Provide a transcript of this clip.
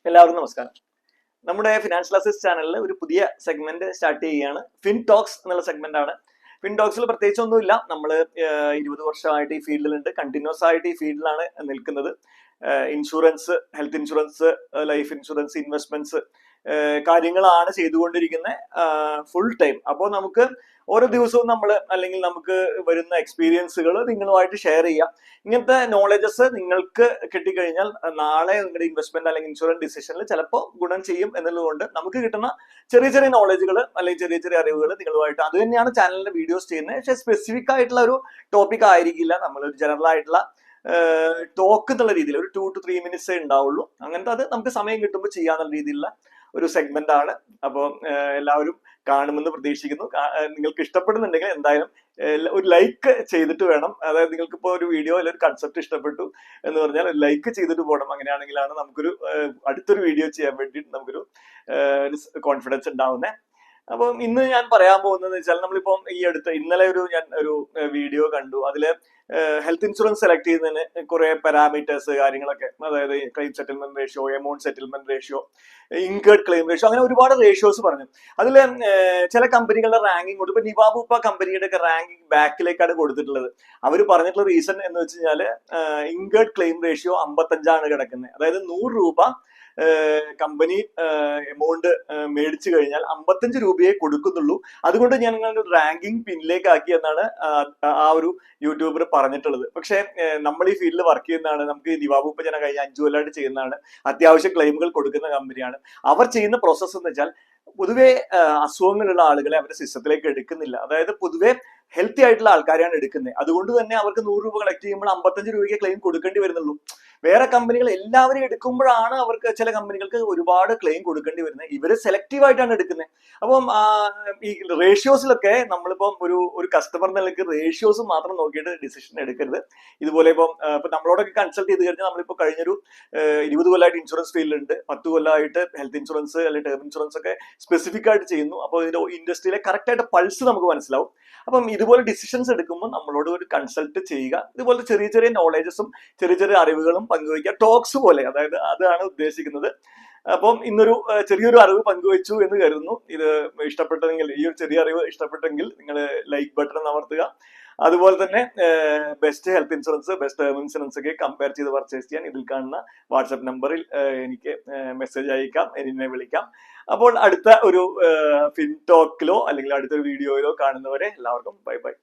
എല്ലാവർക്കും നമസ്കാരം. നമ്മുടെ ഫിനാൻഷ്യൽ അസിസ്റ്റ് ചാനലിൽ ഒരു പുതിയ സെഗ്മെന്റ് സ്റ്റാർട്ട് ചെയ്യുകയാണ്. ഫിൻ ടോക്സ് എന്നുള്ള സെഗ്മെന്റ് ആണ്. ഫിൻ ടോക്സിൽ പ്രത്യേകിച്ച് ഒന്നുമില്ല. നമ്മൾ 20 വർഷമായിട്ട് ഈ ഫീൽഡിലുണ്ട്, കണ്ടിന്യൂസ് ആയിട്ട് ഈ ഫീൽഡിലാണ് നിൽക്കുന്നത്. Insurance, health insurance, life insurance, investments കാര്യങ്ങളാണ് ചെയ്തുകൊണ്ടിരിക്കുന്നത് ഫുൾ ടൈം. അപ്പോൾ നമുക്ക് ഓരോ ദിവസവും നമ്മൾ അല്ലെങ്കിൽ നമുക്ക് വരുന്ന എക്സ്പീരിയൻസുകൾ നിങ്ങളുമായിട്ട് ഷെയർ ചെയ്യാം. ഇങ്ങനത്തെ നോളജസ് നിങ്ങൾക്ക് കിട്ടിക്കഴിഞ്ഞാൽ നാളെ നിങ്ങളുടെ ഇൻവെസ്റ്റ്മെന്റ് അല്ലെങ്കിൽ ഇൻഷുറൻസ് ഡിസിഷനിൽ ചിലപ്പോൾ ഗുണം ചെയ്യും എന്നുള്ളതുകൊണ്ട് നമുക്ക് കിട്ടുന്ന ചെറിയ ചെറിയ നോളജുകൾ അല്ലെങ്കിൽ ചെറിയ ചെറിയ അറിവുകൾ നിങ്ങളുമായിട്ട്, അത് തന്നെയാണ് ചാനലിന്റെ വീഡിയോസ് ചെയ്യുന്നത്. പക്ഷേ സ്പെസിഫിക് ആയിട്ടുള്ള ഒരു ടോപ്പിക് ആയിരിക്കില്ല. നമ്മളൊരു ജനറൽ ആയിട്ടുള്ള ടോക്ക് എന്നുള്ള രീതിയിൽ ഒരു 2 to 3 minutes ഉണ്ടാവുള്ളൂ. അങ്ങനത്തെ അത് നമുക്ക് സമയം കിട്ടുമ്പോൾ ചെയ്യാന്നുള്ള രീതിയിലുള്ള ഒരു സെഗ്മെന്റ് ആണ്. അപ്പോൾ എല്ലാവരും കാണുമെന്ന് പ്രതീക്ഷിക്കുന്നു. നിങ്ങൾക്ക് ഇഷ്ടപ്പെടുന്നുണ്ടെങ്കിൽ എന്തായാലും ഒരു ലൈക്ക് ചെയ്തിട്ട് വേണം. അതായത് നിങ്ങൾക്ക് ഇപ്പോൾ ഒരു വീഡിയോ അല്ലെങ്കിൽ ഒരു കൺസെപ്റ്റ് ഇഷ്ടപ്പെട്ടു എന്ന് പറഞ്ഞാൽ ഒരു ലൈക്ക് ചെയ്തിട്ട് പോകണം. അങ്ങനെയാണെങ്കിലാണ് നമുക്കൊരു അടുത്തൊരു വീഡിയോ ചെയ്യാൻ വേണ്ടിയിട്ട് നമുക്കൊരു കോൺഫിഡൻസ് ഉണ്ടാവുന്നത്. അപ്പം ഇന്ന് ഞാൻ പറയാൻ പോകുന്നത് വെച്ചാൽ, നമ്മളിപ്പം ഈ അടുത്ത് ഇന്നലെ ഞാൻ ഒരു വീഡിയോ കണ്ടു. അതില് ഹെൽത്ത് ഇൻഷുറൻസ് സെലക്ട് ചെയ്യുന്നതിന് കുറെ പാരാമീറ്റേഴ്സ് കാര്യങ്ങളൊക്കെ, അതായത് claim settlement ratio, amount settlement ratio, incurred claim ratio, അങ്ങനെ ഒരുപാട് റേഷ്യോസ് പറഞ്ഞു. അതിൽ ചില കമ്പനികളുടെ റാങ്കിങ് കൊണ്ട്, ഇപ്പൊ നിവാബൂപ്പ കമ്പനിയുടെ ഒക്കെ റാങ്കിങ് ബാക്കിലേക്കാണ് കൊടുത്തിട്ടുള്ളത്. അവർ പറഞ്ഞിട്ടുള്ള റീസൺ എന്ന് വെച്ച് കഴിഞ്ഞാല് ഇൻകേർഡ് ക്ലെയിം റേഷ്യോ 55 കിടക്കുന്നത്. അതായത് 100 രൂപ കമ്പനി എമൗണ്ട് മേടിച്ചു കഴിഞ്ഞാൽ 55 രൂപയെ കൊടുക്കുന്നുള്ളൂ. അതുകൊണ്ട് ഞാൻ റാങ്കിങ് പിന്നിലേക്ക് ആക്കി എന്നാണ് ആ ഒരു യൂട്യൂബർ പറഞ്ഞിട്ടുള്ളത്. പക്ഷെ നമ്മൾ ഈ ഫീൽഡിൽ വർക്ക് ചെയ്യുന്നതാണ്, നമുക്ക് നിവാബൂപ്പ ജന കഴിഞ്ഞ 5 കൊല്ലമായിട്ട് ചെയ്യുന്നതാണ്, അത്യാവശ്യം ക്ലെയിമുകൾ കൊടുക്കുന്ന കമ്പനിയാണ്. അവർ ചെയ്യുന്ന പ്രോസസ്സ് എന്ന് വെച്ചാൽ പൊതുവെ അസുഖങ്ങളുള്ള ആളുകളെ അവരുടെ സിസ്റ്റത്തിലേക്ക് എടുക്കുന്നില്ല. അതായത് പൊതുവെ ഹെൽത്തി ആയിട്ടുള്ള ആൾക്കാരെയാണ് എടുക്കുന്നത്. അതുകൊണ്ട് തന്നെ അവർക്ക് 100 രൂപ കളക്ട് ചെയ്യുമ്പോൾ 55 രൂപയ്ക്ക് ക്ലെയിം കൊടുക്കേണ്ടി വരുന്നുള്ളൂ. വേറെ കമ്പനികൾ എല്ലാവരും എടുക്കുമ്പോഴാണ് അവർക്ക്, ചില കമ്പനികൾക്ക് ഒരുപാട് ക്ലെയിം കൊടുക്കേണ്ടി വരുന്നത്. ഇവര് സെലക്റ്റീവ് ആയിട്ടാണ് എടുക്കുന്നത്. അപ്പം ഈ റേഷ്യോസിലൊക്കെ നമ്മളിപ്പം ഒരു കസ്റ്റമർ നിലയ്ക്ക് റേഷ്യോസ് മാത്രം നോക്കിയിട്ട് ഡിസിഷൻ എടുക്കരുത്. ഇതുപോലെ ഇപ്പൊ നമ്മളോടൊക്കെ കൺസൾട്ട് ചെയ്ത് കഴിഞ്ഞാൽ, നമ്മളിപ്പോ കഴിഞ്ഞൊരു 20 കൊല്ലമായിട്ട് ഇൻഷുറൻസ് ഫീൽഡിലുണ്ട്, 10 കൊല്ലമായിട്ട് ഹെൽത്ത് ഇൻഷുറൻസ് അല്ലെങ്കിൽ ടേം ഇൻഷുറൻസ് ഒക്കെ സ്പെസിഫിക് ആയിട്ട് ചെയ്യുന്നു. അപ്പോൾ ഇതിന്റെ ഇൻഡസ്ട്രിയിലെ കറക്റ്റ് ആയിട്ട് പൾസ് നമുക്ക് മനസ്സിലാവും. അപ്പം ഇതുപോലെ ഡിസിഷൻസ് എടുക്കുമ്പോൾ നമ്മളോട് ഒരു കൺസൾട്ട് ചെയ്യുക. ഇതുപോലത്തെ ചെറിയ ചെറിയ നോളജസും ചെറിയ ചെറിയ അറിവുകളും പങ്കുവയ്ക്കുക, ടോക്സ് പോലെ. അതായത് അതാണ് ഉദ്ദേശിക്കുന്നത്. അപ്പം ഇന്നൊരു ചെറിയൊരു അറിവ് പങ്കുവച്ചു എന്ന് കരുതുന്നു. ഇത് ഇഷ്ടപ്പെട്ടെങ്കിൽ, ഈ ഒരു ചെറിയ അറിവ് ഇഷ്ടപ്പെട്ടെങ്കിൽ നിങ്ങൾ ലൈക്ക് ബട്ടൺ അമർത്തുക. അതുപോലെ തന്നെ best health insurance, best term insurance ഒക്കെ കമ്പയർ ചെയ്ത് പർച്ചേസ് ചെയ്യാൻ ഇതിൽ കാണുന്ന വാട്സ്ആപ്പ് നമ്പറിൽ എനിക്ക് മെസ്സേജ് അയക്കാം, എന്നെ വിളിക്കാം. അപ്പോൾ അടുത്ത ഒരു ഫിൻ ടോക്കിലോ അല്ലെങ്കിൽ അടുത്തൊരു വീഡിയോയിലോ കാണുന്നവരെ എല്ലാവർക്കും ബൈ ബൈ.